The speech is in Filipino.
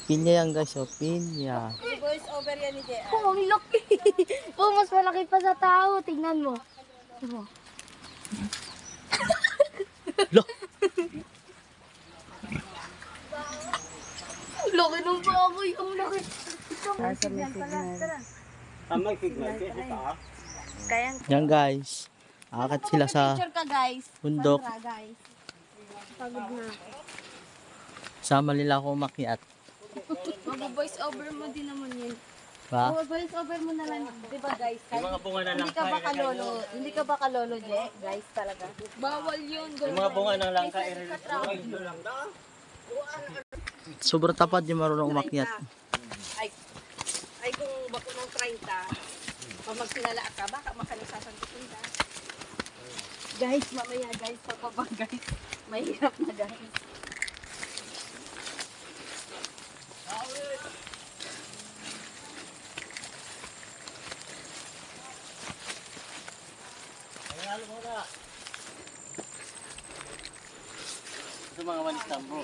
Pinya yan guys, oh, pinya. Voice over yan ni JR. Oh, ang laki. Oh, mas malaki pa sa tao. Tingnan mo. Diba? Lo, Laki ng baboy. Ang laki. Asa may signal. May signal siya. Kaya yan guys. Akat sila sa picture ka guys. bundok. Sandra guys. Pagod na. Sama nila ako umakyat. Mag-voice over mo din naman yun. Ba? Voice over mo na lang. Di ba guys? Yung mga bunga na lang Hindi ka ba kalolo? Hindi ka ba kalolo, Je? Guys talaga. Bawal yun. Yung mga bunga ng langka Sobrang tapad yung marunong umakyat. Ay kung bako ng 30, pag magsinala ka, baka makalisasantutin ka. Guys, mamaya guys, pababa guys. Mahirap na guys. Ito mga walis tambo.